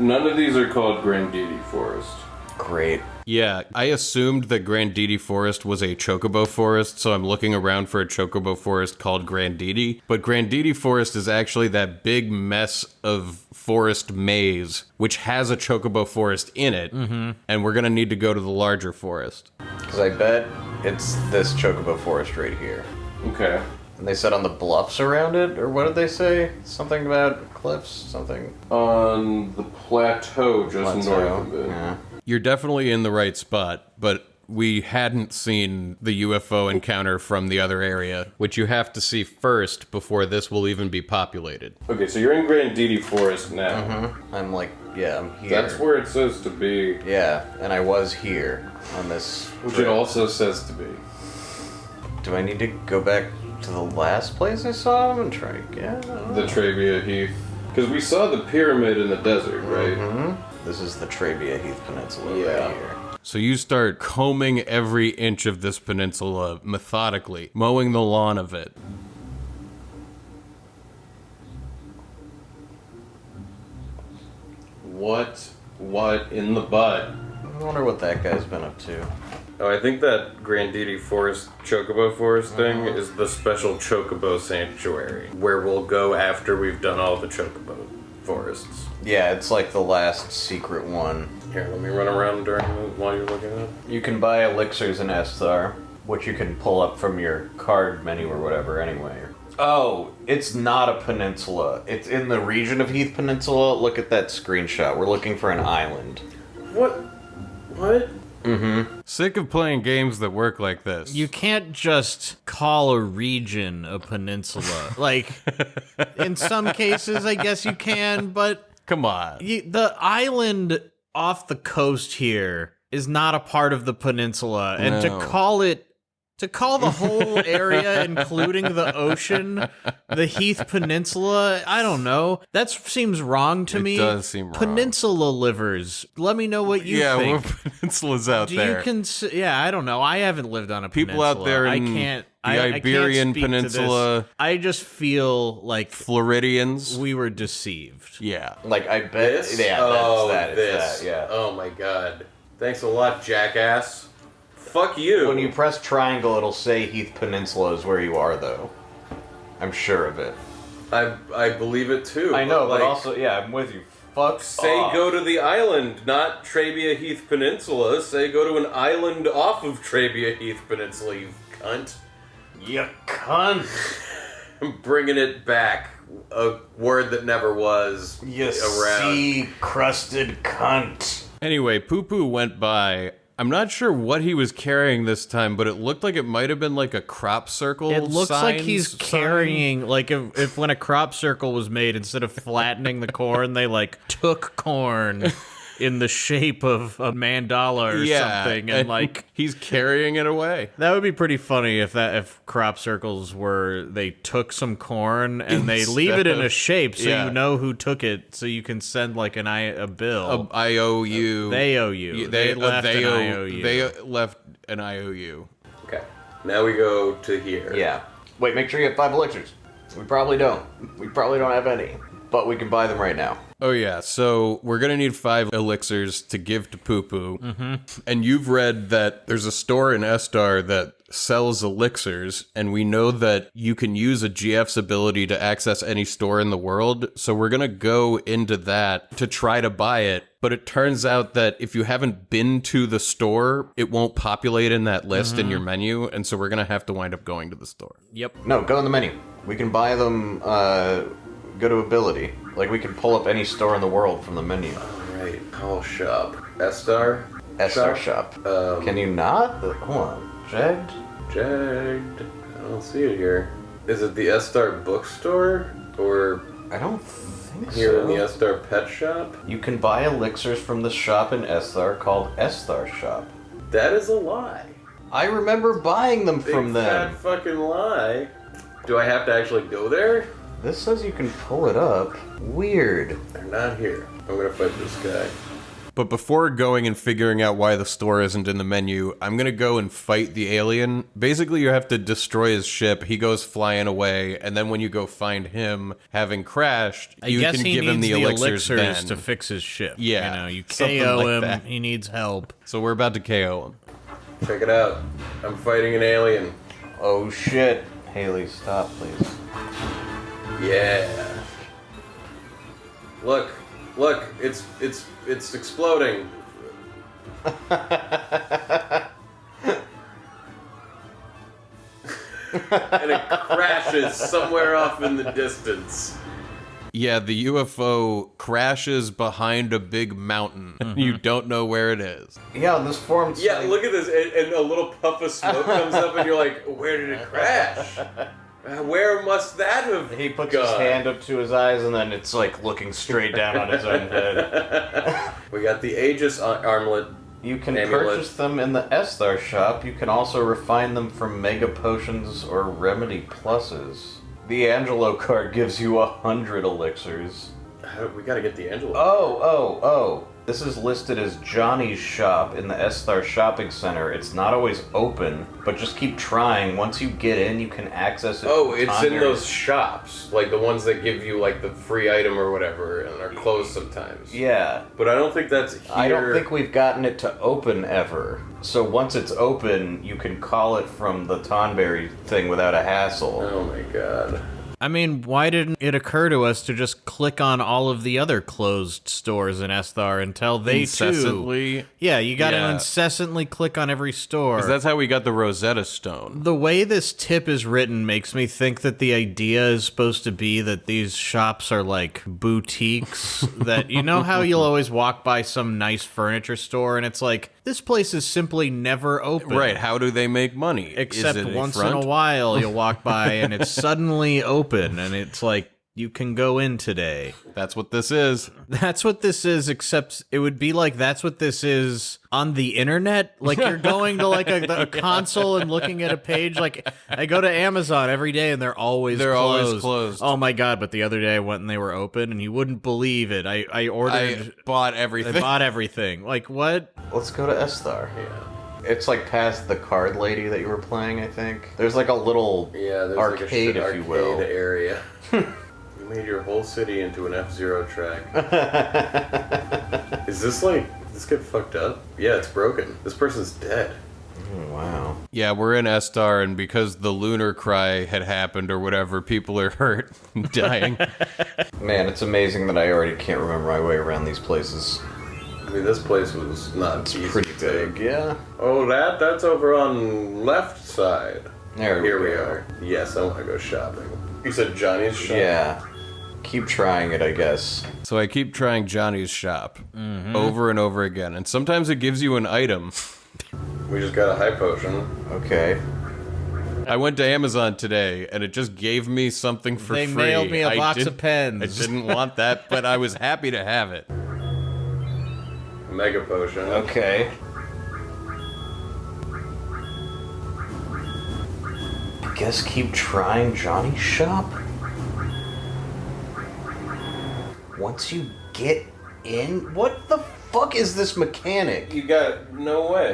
None of these are called Grandidi Forest. Great. Yeah, I assumed that Grandidi Forest was a Chocobo Forest, so I'm looking around for a Chocobo Forest called Grandidi. But Grandidi Forest is actually that big mess of forest maze, which has a Chocobo Forest in it, and we're gonna need to go to the larger forest. Because I bet it's this Chocobo Forest right here. Okay. And they said on the bluffs around it, or what did they say? Something about cliffs? Something? On the plateau just north of it. Yeah. You're definitely in the right spot, but we hadn't seen the UFO encounter from the other area, which you have to see first before this will even be populated. Okay, so you're in Grandidi Forest now. I'm like, yeah, I'm here. That's where it says to be. Yeah, and I was here on this... Which it also says to be. Do I need to go back to the last place I saw him and try again? The Trabia Heath. Because we saw the pyramid in the desert, right? This is the Trabia Heath Peninsula right here. So you start combing every inch of this peninsula methodically, mowing the lawn of it. What in the butt? I wonder what that guy's been up to. Oh, I think that Grandidi Forest, Chocobo Forest thing is the special Chocobo Sanctuary, where we'll go after we've done all the Chocobo forests. Yeah, it's like the last secret one. Here, let me run around while you're looking at it. You can buy elixirs in Esthar, which you can pull up from your card menu or whatever anyway. Oh, it's not a peninsula. It's in the region of Heath Peninsula. Look at that screenshot. We're looking for an island. What? Sick of playing games that work like this. You can't just call a region a peninsula. Like, in some cases, I guess you can, but... Come on. The island off the coast here is not a part of the peninsula, and to call the whole area, including the ocean, the Heath Peninsula, I don't know. That seems wrong to me. It does seem wrong. Peninsula livers. Let me know what you think. Yeah, what peninsulas out there? Yeah, I don't know. I haven't lived on a People peninsula. out there in the Iberian Peninsula. I just feel like Floridians. we were deceived. Yeah. Like, I bet... This? Yeah, Oh, that's that. this. It's that, yeah. Oh my god. Thanks a lot, jackass. fuck you. When you press triangle, it'll say Heath Peninsula is where you are, though. I'm sure of it. I believe it too. I know, but like, also, yeah, I'm with you. Fuck say off. go to the island, not Trabia Heath Peninsula. Say go to an island off of Trabia Heath Peninsula, you cunt. You cunt. I'm bringing it back. A word that never was You around. sea-crusted cunt. Anyway, Pupu went by. I'm not sure what he was carrying this time, but it looked like it might have been like a crop circle. It looks like he's carrying, like, if when a crop circle was made, instead of flattening the corn, they, like, took corn in the shape of a mandala or something, and, like... He's carrying it away. That would be pretty funny if crop circles were, they took some corn, and they leave it in a shape so you know who took it, so you can send, like, a bill. IOU. They owe you. They left an IOU. They left an IOU. Okay, now we go to here. Yeah. Wait, make sure you have 5 elixirs. We probably don't. We probably don't have any. But we can buy them right now. Oh yeah, so we're gonna need 5 elixirs to give to Pupu. Mm-hmm. And you've read that there's a store in Estar that sells elixirs, and we know that you can use a GF's ability to access any store in the world, so we're gonna go into that to try to buy it. But it turns out that if you haven't been to the store, it won't populate in that list in your menu, and so we're gonna have to wind up going to the store. Yep. No, go in the menu. We can buy them, go to ability. Like, we can pull up any store in the world from the menu. Alright, call shop. Estar? Estar shop. Can you not? Hold on. Jagged? Jagged. I don't see it here. Is it the Estar bookstore? Or I don't think here so. in the Estar pet shop? You can buy elixirs from the shop in Estar called Estar shop. That is a lie. I remember buying them from Big them. fat fucking lie. Do I have to actually go there? This says you can pull it up. Weird. They're not here. I'm gonna fight this guy. But before going and figuring out why the store isn't in the menu, I'm gonna go and fight the alien. Basically, you have to destroy his ship. He goes flying away, and then when you go find him, having crashed, you can give him the elixirs then. to fix his ship. Yeah, You know, you something KO like him, that. he needs help. So we're about to KO him. Check it out. I'm fighting an alien. Oh shit. Haley, stop, please. Yeah. Look, it's exploding. And it crashes somewhere off in the distance. Yeah, the UFO crashes behind a big mountain. You don't know where it is. Yeah, this form. Yeah, look at this, and a little puff of smoke comes up, and you're like, where did it crash? Where must that have He puts gone? his hand up to his eyes, and then it's like looking straight down on his own head. We got the Aegis armlet. You can Amulet. purchase them in the Estar shop. You can also refine them from Mega Potions or Remedy Pluses. The Angelo card gives you 100 elixirs. We gotta get the Angelo. Oh. This is listed as Johnny's shop in the Estar shopping center. It's not always open, but just keep trying. Once you get in, you can access it. Oh, from it's in Tanya's. those shops, like the ones that give you like the free item or whatever, and are closed sometimes. Yeah. But I don't think that's here. I don't think we've gotten it to open ever. So once it's open, you can call it from the Tonberry thing without a hassle. Oh my god. I mean, why didn't it occur to us to just click on all of the other closed stores in Esthar until they Incessantly? too? Yeah, you got to Yeah. incessantly click on every store. 'Cause that's how we got the Rosetta Stone. The way this tip is written makes me think that the idea is supposed to be that these shops are like boutiques. That, you know how you'll always walk by some nice furniture store and it's like, this place is simply never open. Right, how do they make money? Except Is it once in front? a while you'll walk by and it's suddenly open and it's like, you can go in today. That's what this is. That's what this is, except it would be like that's what this is on the internet. Like you're going to like a console and looking at a page. Like I go to Amazon every day and they're always closed. Oh my god! But the other day I went and they were open and you wouldn't believe it. I ordered. I bought I everything. bought everything. Like what? Let's go to Esthar. Yeah. It's like past the card lady that you were playing, I think. There's like a little Yeah, there's arcade, like a shit if you will. arcade area. You made your whole city into an F-Zero track. Is this like, did this get fucked up? Yeah, it's broken. This person's dead. Wow. Yeah, we're in Estar, and because the lunar cry had happened or whatever, people are hurt and dying. Man, it's amazing that I already can't remember my way around these places. I mean, this place was not easy. Pretty big, yeah. Oh, that's over on left side. Here we are. Yes, I want to go shopping. You said Johnny's shop? Yeah. Keep trying it, I guess. So I keep trying Johnny's shop over and over again, and sometimes it gives you an item. We just got a high potion. Okay. I went to Amazon today, and it just gave me something for They free. mailed me a I box of pens. I didn't want that, but I was happy to have it. Mega potion. Okay. I guess keep trying Johnny's shop. Once you get in, what the fuck is this mechanic? You got no way.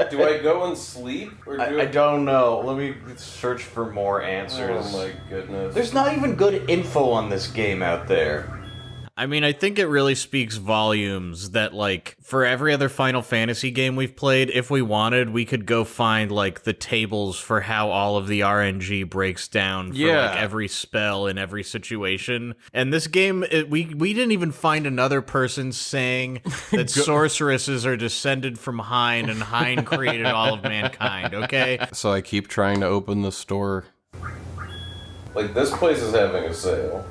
Do I go and sleep or do I don't know. Let me search for more answers. Oh my goodness. There's not even good info on this game out there. I mean, I think it really speaks volumes that, like, for every other Final Fantasy game we've played, if we wanted, we could go find, like, the tables for how all of the RNG breaks down for, like, every spell in every situation. And this game, we didn't even find another person saying that sorceresses are descended from Hind, and Hind created all of mankind, okay? So I keep trying to open the store. Like, this place is having a sale.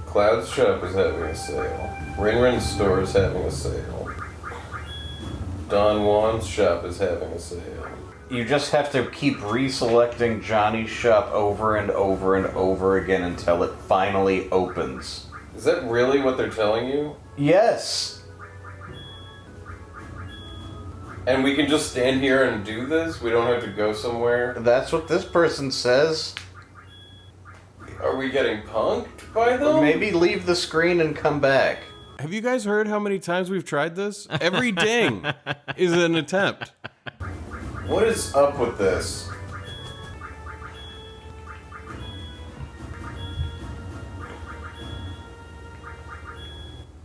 Cloud's shop is having a sale. Rinrin's store is having a sale. Don Juan's shop is having a sale. You just have to keep reselecting Johnny's shop over and over and over again until it finally opens. Is that really what they're telling you? Yes! And we can just stand here and do this? We don't have to go somewhere? That's what this person says. Are we getting punked by them? Or maybe leave the screen and come back. Have you guys heard how many times we've tried this? Every ding is an attempt. What is up with this?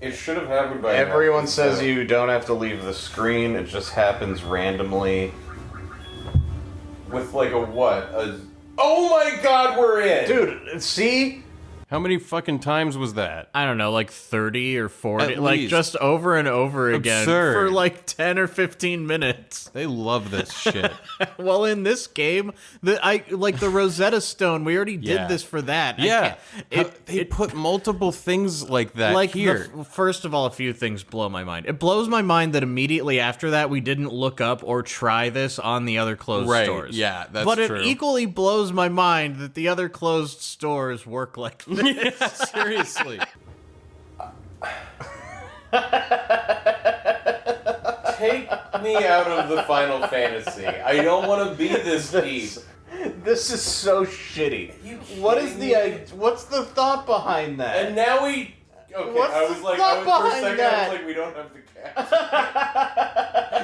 It should have happened by now. Everyone says you don't have to leave the screen, it just happens randomly. With like a what? Oh my god, we're in! Dude, see? How many fucking times was that? I don't know, like 30 or 40, At like least. just over and over again Absurd. for like 10 or 15 minutes. They love this shit. Well, in this game, the Rosetta Stone, we already did Yeah. this for that. Yeah. They put multiple things like that Like here. First of all, a few things blow my mind. It blows my mind that immediately after that we didn't look up or try this on the other closed Right, stores. yeah, that's but true. it equally blows my mind that the other closed stores work like this. Yeah, seriously. Take me out of the Final Fantasy. I don't want to be this deep. This is so shitty. You What's the thought behind that? And now we... Okay, What's I was the like, thought for a behind second, that? I was like, we don't have the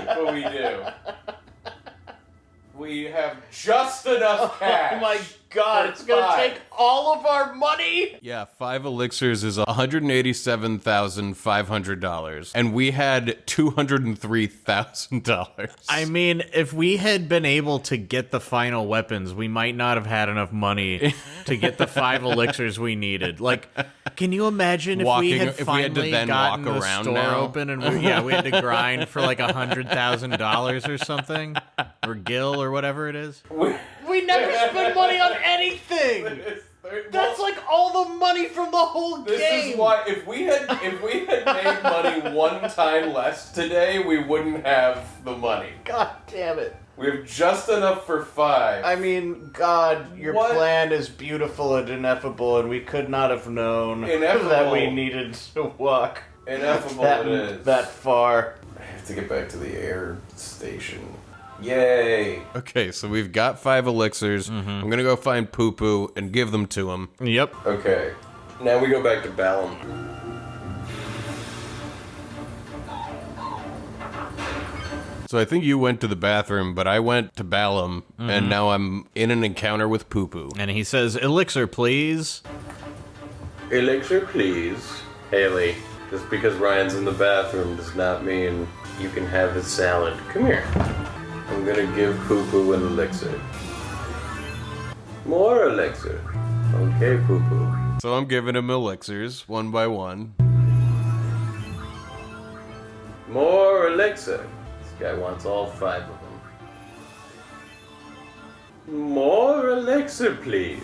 cash. But we do. We have just enough cash. Oh my god, for it's gonna five. take all of our money! Yeah, 5 elixirs is $187,500, and we had $203,000. I mean, if we had been able to get the final weapons, we might not have had enough money to get the 5 elixirs we needed. Like, can you imagine if we had finally gotten the store open and we had to grind for like $100,000 or something, or gil or whatever it is? We never spend money on anything! That's like all the money from the whole game! This is why, if we had made money one time less today, we wouldn't have the money. God damn it. We have just enough for 5. I mean, God, your What? plan is beautiful and ineffable, and we could not have known Ineffable. that we needed to walk Ineffable that, it is. that far. I have to get back to the air station. Yay! Okay, so we've got 5 elixirs. I'm gonna go find Pupu and give them to him. Yep. Okay, now we go back to Balam. So I think you went to the bathroom, but I went to Balam, and now I'm in an encounter with Pupu. And he says, elixir, please. Elixir, please. Haley. Just because Ryan's in the bathroom does not mean you can have his salad. Come here. I'm gonna give Pupu an elixir. More elixir. Okay, Pupu. So I'm giving him elixirs, one by one. More elixir. This guy wants all 5 of them. More elixir, please.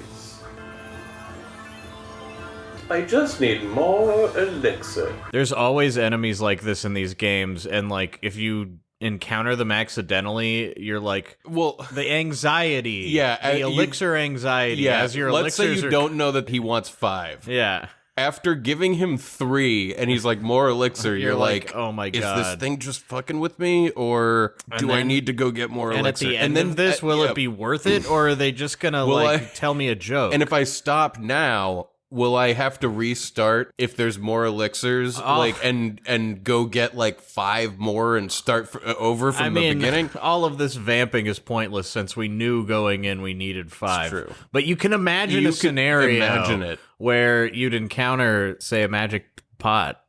I just need more elixir. There's always enemies like this in these games, and like if you encounter them accidentally, you're like, well, the anxiety, yeah, the elixir anxiety. As your let's say elixirs you are... don't know that he wants 5. Yeah. After giving him 3, and he's like, more elixir, you're like, oh my god, is this thing just fucking with me, or do I need to go get more and elixir? At the end of this, will it be worth it, or are they just gonna tell me a joke? And if I stop now, will I have to restart if there's more elixirs, and go get like 5 more and start over from the beginning? All of this vamping is pointless since we knew going in we needed 5. It's true. But you can imagine a scenario imagine it. where you'd encounter, say, a magic pot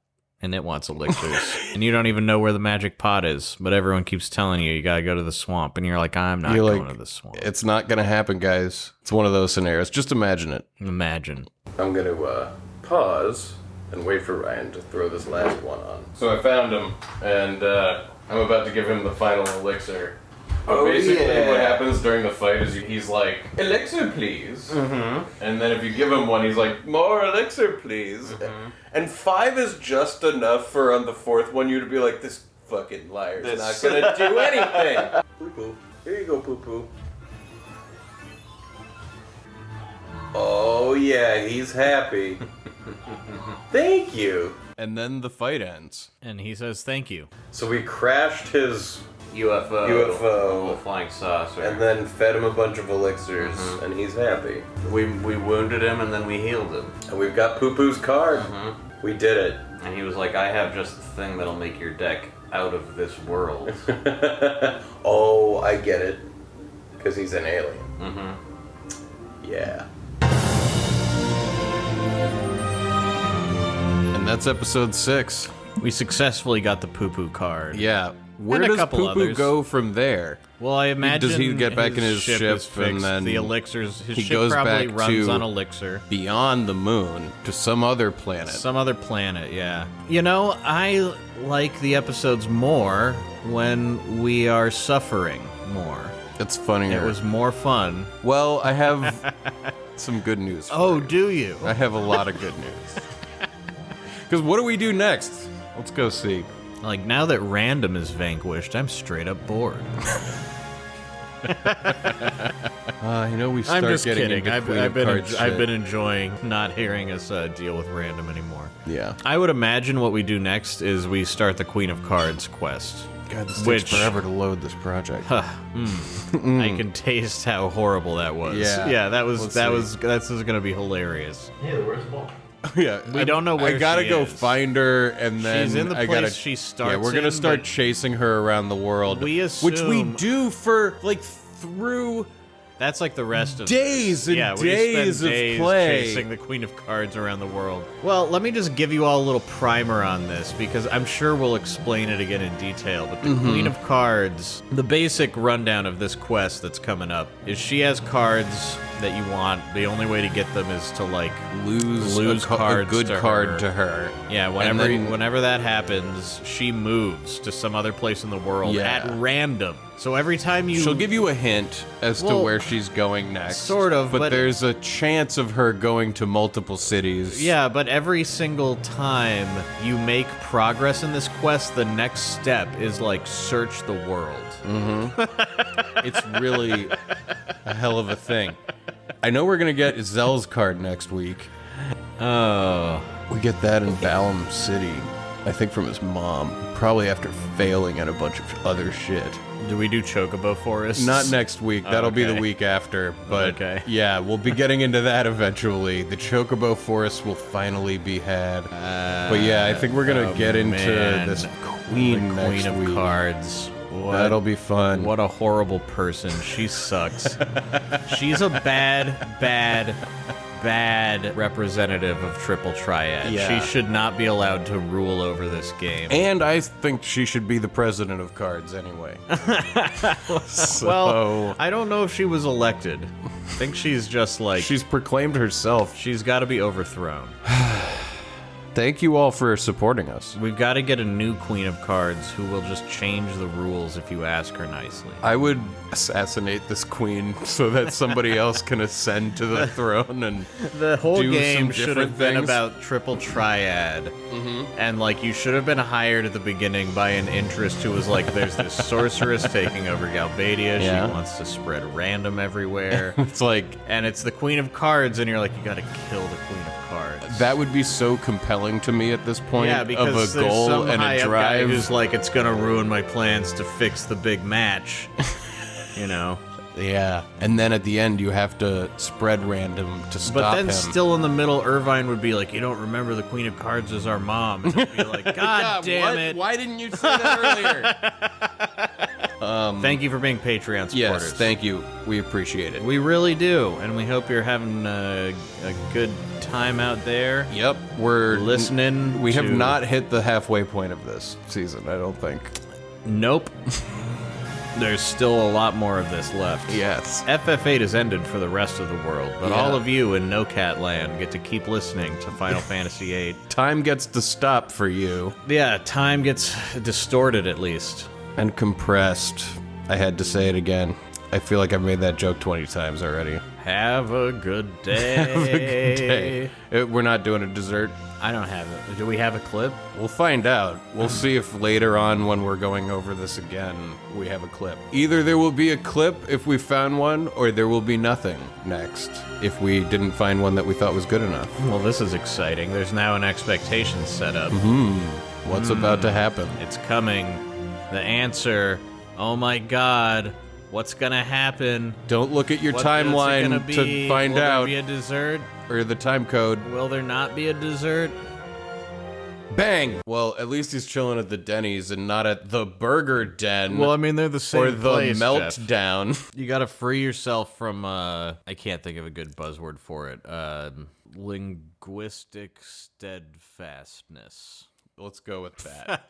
and it wants elixirs, and you don't even know where the magic pot is, but everyone keeps telling you gotta go to the swamp, and you're like, I'm not going to the swamp. It's not gonna happen, guys. It's one of those scenarios. Just imagine it. Imagine. I'm gonna pause and wait for Ryan to throw this last one on. So I found him, and I'm about to give him the final elixir. But basically what happens during the fight is he's like, elixir please. And then if you give him one, he's like, more elixir please. And 5 is just enough for on the 4th one you to be like, this fucking liar's not gonna do anything. Poo-poo. Here you go, Poo-poo. Oh yeah, he's happy. Thank you. And then the fight ends. And he says thank you. So we crashed his UFO, flying saucer, and then fed him a bunch of elixirs, and he's happy. we wounded him and then we healed him, And we've got Poo-poo's card. We did it. and he was like, I have just the thing that'll make your deck out of this world. Oh, I get it. Because he's an alien. Yeah. And that's episode 6. We successfully got the Pupu card. Yeah. Where And a does couple Pupu others. go from there? Well, I imagine Does he get back in his ship ship is fixed. and then the elixirs? His he ship goes probably back runs to on elixir. Beyond the moon to some other planet? Some other planet, yeah. You know, I like the episodes more when we are suffering more. It's funnier. It was more fun. Well, I have some good news. Oh, do you? I have a lot of good news. Because what do we do next? Let's go see. Like, now that random is vanquished, I'm straight up bored. We start I'm just getting kidding. into Queen of Cards I've shit. been enjoying not hearing us deal with random anymore. Yeah. I would imagine what we do next is we start the Queen of Cards quest. God, this Which- takes forever to load this project. I can taste how horrible that was. Yeah. This is gonna be hilarious. Hey, where's the ball? Yeah, We don't know where I gotta she go is. find her, and then She's in the I place gotta, she starts Yeah, we're gonna in, start but chasing her around the world. we which we assume- do for like through. That's like the rest of Days this. and yeah, days we of spend days play. chasing the Queen of Cards around the world. Well, let me just give you all a little primer on this because I'm sure we'll explain it again in detail. But the Queen of Cards, the basic rundown of this quest that's coming up is she has cards that you want. The only way to get them is to like Lose lose a cards good to card her. to her. Yeah, And then- whenever that happens, she moves to some other place in the world Yeah. at random. So every time you She'll give you a hint as to Well, where she's going next. sort of, but- there's a chance of her going to multiple cities. Yeah, but every single time you make progress in this quest, the next step is like search the world. It's really a hell of a thing. I know we're gonna get Zell's card next week. Oh. We get that in Balam City. I think from his mom. Probably after failing at a bunch of other shit. Do we do Chocobo Forests? Not next week. That'll be the okay. week after. But Okay. yeah, we'll be getting into that eventually. The Chocobo Forest will finally be had. But yeah, I think we're gonna get into man. this The Queen next Queen of week. Cards. What, That'll be fun. What a horrible person. She sucks. She's a bad, bad, bad representative of Triple Triad. Yeah. She should not be allowed to rule over this game. And I think she should be the president of cards anyway. So, well, I don't know if she was elected. I think she's just like... she's proclaimed herself. She's got to be overthrown. Thank you all for supporting us. We've got to get a new Queen of Cards who will just change the rules if you ask her nicely. I would assassinate this queen so that somebody else can ascend to the throne and The whole do game some should different have been things. about Triple Triad. And, like, you should have been hired at the beginning by an interest who was like, there's this sorceress taking over Galbadia. Yeah. She wants to spread random everywhere. It's like, And it's the Queen of Cards, and you're like, you gotta kill the Queen of Cards. that would be so compelling to me at this point Yeah, because of a there's goal some and a high-up guy drive. who's like, it's gonna ruin my plans to fix the big match. You know? Yeah, and then at the end you have to spread random to stop But then him. still in the middle, Irvine would be like, you don't remember the Queen of Cards as our mom. And I'd be like, God damn what? it. Why didn't you say that earlier? Thank you for being Patreon supporters. Yes, thank you. We appreciate it. We really do, and we hope you're having a good time out there. Yep, we're Listening We have to- not hit the halfway point of this season, I don't think. Nope. There's still a lot more of this left. Yes. FF8 has ended for the rest of the world, but Yeah. all of you in No Cat Land get to keep listening to Final Fantasy VIII. Time gets to stop for you. Yeah, time gets distorted at least. And compressed. I had to say it again. I feel like I've made that joke 20 times already. Have a good day. Have a good day. We're not doing a dessert. I don't have it. Do we have a clip? We'll find out. We'll see if later on when we're going over this again, we have a clip. Either there will be a clip if we found one, or there will be nothing next if we didn't find one that we thought was good enough. Well, this is exciting. There's now an expectation set up. What's about to happen? It's coming. The answer. Oh my god. What's gonna happen? Don't look at your What's it timeline gonna be? to find Will out, there be a dessert? or the time code. Will there not be a dessert? Bang! Well, at least he's chilling at the Denny's and not at the Burger Den. Well, I mean, they're the same or the place, Jeff. Meltdown. You gotta free yourself from, I can't think of a good buzzword for it. Linguistic steadfastness. Let's go with that.